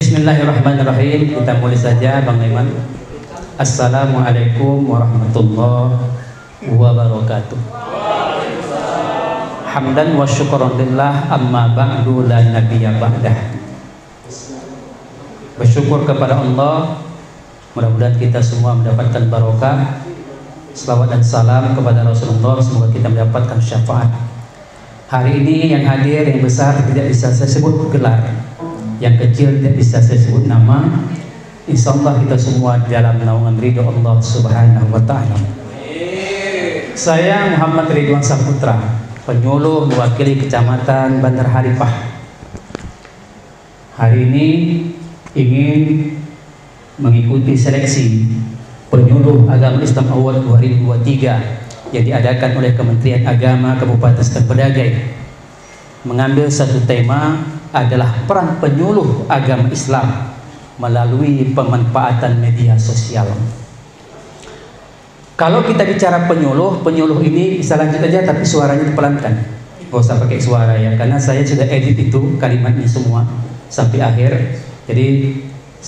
Bismillahirrahmanirrahim. Kita mulai saja Bang Iman. Assalamualaikum warahmatullahi wabarakatuh. Hamdan wa syukran lillah, amma ba'du la nabiyya ba'dah. Bersyukur kepada Allah, mudah-mudahan kita semua mendapatkan barokah. Selawat dan salam kepada Rasulullah, semoga kita mendapatkan syafaat. Hari ini yang hadir, yang besar tidak bisa saya sebut gelar, yang kecil tidak bisa saya sebut nama. Insyaallah kita semua dalam naungan ridho Allah Subhanahu wa taala. Saya Muhammad Ridwan Saputra, penyuluh mewakili Kecamatan Bandar Haripah. Hari ini ingin mengikuti seleksi penyuluh agama Islam Awal 2023 yang diadakan oleh Kementerian Agama Kabupaten Setempedagai. Mengambil satu tema adalah peran penyuluh agama Islam melalui pemanfaatan media sosial. Kalau kita bicara penyuluh ini bisa lanjut aja tapi suaranya dipelankan. Gak usah pakai suara ya, karena saya sudah edit itu kalimatnya semua sampai akhir. Jadi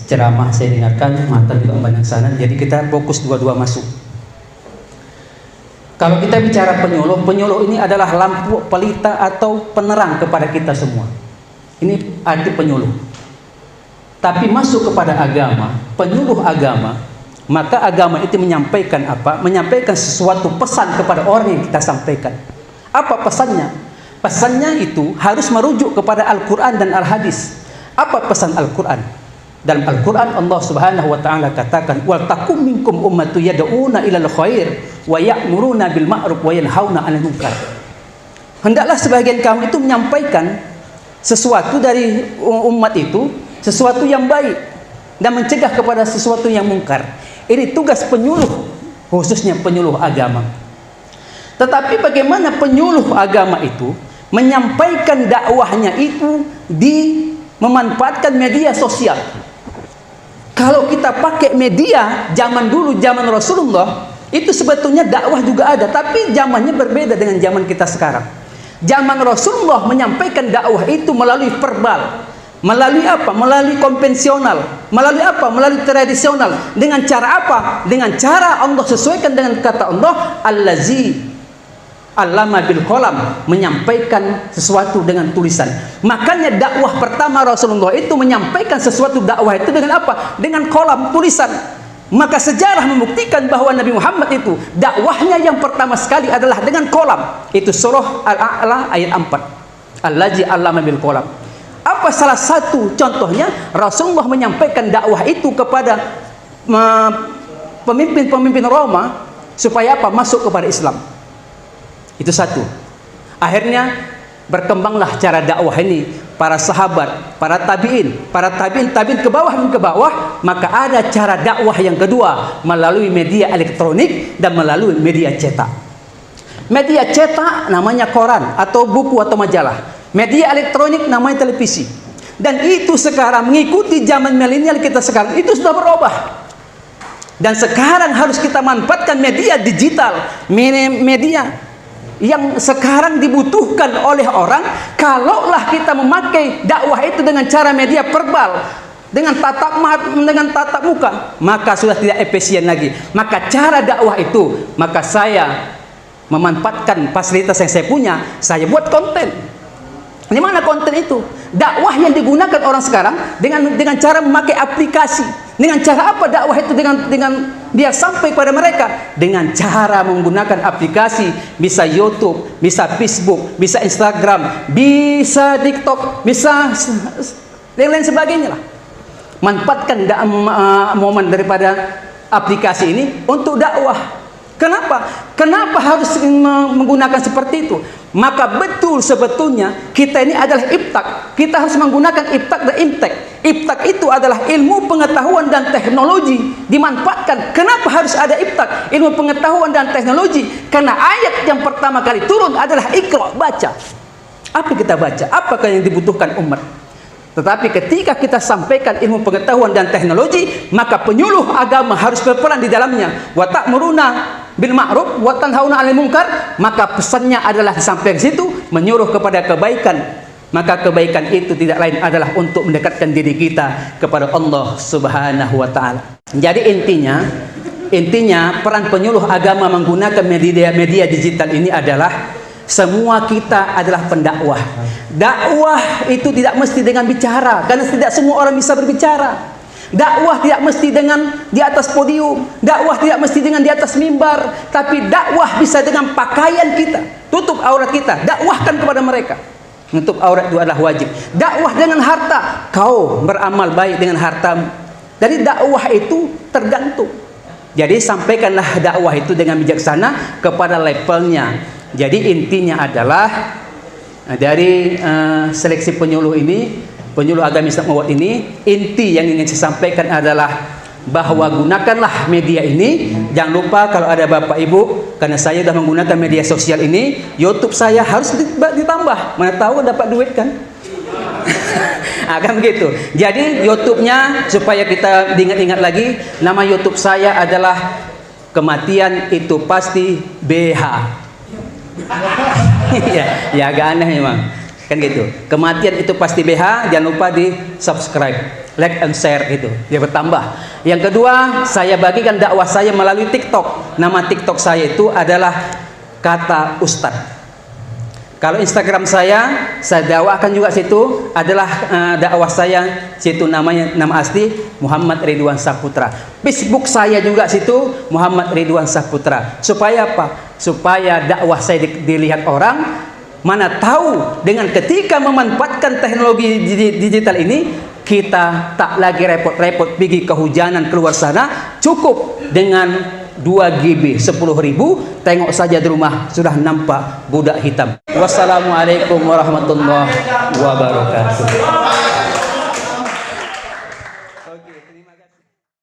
ceramah saya dengarkan, mata juga memandang sana. Jadi kita fokus dua-dua masuk. Kalau kita bicara penyuluh ini adalah lampu pelita atau penerang kepada kita semua. Ini arti penyuluh. Tapi masuk kepada agama, penyuluh agama, maka agama itu menyampaikan apa? Menyampaikan sesuatu pesan kepada orang yang kita sampaikan. Apa pesannya? Pesannya itu harus merujuk kepada Al-Quran dan Al-Hadis. Apa pesan Al-Quran? Dalam Al-Quran Allah Subhanahu wa taala katakan, "Wal takum minkum ummatun yad'una ilal khair wa ya'muruna bil ma'ruf wa yanhauna 'anil munkar." Hendaklah sebagian kaum itu menyampaikan sesuatu dari umat itu, sesuatu yang baik dan mencegah kepada sesuatu yang mungkar. Ini tugas penyuluh, khususnya penyuluh agama. Tetapi bagaimana penyuluh agama itu menyampaikan dakwahnya itu memanfaatkan media sosial. Kalau kita pakai media zaman dulu, zaman Rasulullah, itu sebetulnya dakwah juga ada, tapi zamannya berbeda dengan zaman kita sekarang. Zaman Rasulullah menyampaikan dakwah itu melalui verbal. Melalui apa? Melalui konvensional. Melalui apa? Melalui tradisional. Dengan cara apa? Dengan cara Allah sesuaikan dengan kata Allah, Allazi allama bil qalam, menyampaikan sesuatu dengan tulisan. Makanya dakwah pertama Rasulullah itu menyampaikan sesuatu dakwah itu dengan apa? Dengan qalam, tulisan. Maka sejarah membuktikan bahwa Nabi Muhammad itu dakwahnya yang pertama sekali adalah dengan qalam. Itu surah Al-A'la ayat 4. Allazi allama bil qalam. Apa salah satu contohnya? Rasulullah menyampaikan dakwah itu kepada pemimpin-pemimpin Roma supaya apa? Masuk kepada Islam. Itu satu. Akhirnya berkembanglah cara dakwah ini, para sahabat, para tabi'in ke bawah, maka ada cara dakwah yang kedua melalui media elektronik dan melalui media cetak. Media cetak namanya koran atau buku atau majalah. Media elektronik namanya televisi. Dan itu sekarang mengikuti zaman milenial kita sekarang itu sudah berubah. Dan sekarang harus kita manfaatkan media digital, media yang sekarang dibutuhkan oleh orang. Kalaulah kita memakai dakwah itu dengan cara media verbal, dengan tatap muka, maka sudah tidak efisien lagi. Maka cara dakwah itu, maka saya memanfaatkan fasilitas yang saya punya, saya buat konten. Di mana konten itu? Dakwah yang digunakan orang sekarang dengan cara memakai aplikasi. Dengan cara apa dakwah itu dengan dia sampai kepada mereka? Dengan cara menggunakan aplikasi, bisa YouTube, bisa Facebook, bisa Instagram, bisa TikTok, bisa yang lain sebagainya lah. Manfaatkan momen daripada aplikasi ini untuk dakwah. Kenapa harus menggunakan seperti itu? Maka betul sebetulnya kita ini adalah iptak. Kita harus menggunakan iptak dan imtek. Iptak itu adalah ilmu pengetahuan dan teknologi dimanfaatkan. Kenapa harus ada iptak? Ilmu pengetahuan dan teknologi. Karena ayat yang pertama kali turun adalah Iqra, baca. Apa kita baca? Apakah yang dibutuhkan umat? Tetapi ketika kita sampaikan ilmu pengetahuan dan teknologi, maka penyuluh agama harus berperan di dalamnya. Wa ta'muruna bil ma'ruf wa tanhauna 'anil munkar, maka pesannya adalah sampai ke situ menyuruh kepada kebaikan maka kebaikan itu tidak lain adalah untuk mendekatkan diri kita kepada Allah Subhanahu wa taala. Jadi intinya peran penyuluh agama menggunakan media digital ini adalah semua kita adalah pendakwah. Dakwah itu tidak mesti dengan bicara, karena tidak semua orang bisa berbicara. Dakwah tidak mesti dengan di atas podium, dakwah tidak mesti dengan di atas mimbar, tapi dakwah bisa dengan pakaian kita, tutup aurat kita, dakwahkan kepada mereka. Menutup aurat itu adalah wajib. Dakwah dengan harta, kau beramal baik dengan hartamu. Dari dakwah itu tergantung. Jadi sampaikanlah dakwah itu dengan bijaksana kepada levelnya. Jadi intinya adalah dari seleksi penyuluh ini, penyuluh agama Islam Awad ini, inti yang ingin saya sampaikan adalah bahwa gunakanlah media ini. Jangan lupa kalau ada bapak ibu, karena saya sudah menggunakan media sosial ini, YouTube saya harus ditambah, mana tahu dapat duit kan. Akan begitu. Jadi YouTube-nya supaya kita diingat-ingat lagi, nama YouTube saya adalah Kematian Itu Pasti BH. ya agak aneh memang. Kan gitu. Kematian Itu Pasti BH, jangan lupa di subscribe, like and share gitu. Dia bertambah. Yang kedua, saya bagikan dakwah saya melalui TikTok. Nama TikTok saya itu adalah Kata Ustadz. Kalau Instagram saya dakwakan juga situ adalah dakwah saya situ, namanya nama asli Muhammad Ridwan Saputra. Facebook saya juga situ Muhammad Ridwan Saputra. Supaya apa? Supaya dakwah saya dilihat orang. Mana tahu dengan ketika memanfaatkan teknologi digital ini, kita tak lagi repot-repot pergi kehujanan keluar sana, cukup dengan 2 GB 10.000, tengok saja di rumah sudah nampak budak hitam. Wassalamualaikum warahmatullahi wabarakatuh. Oke, terima kasih.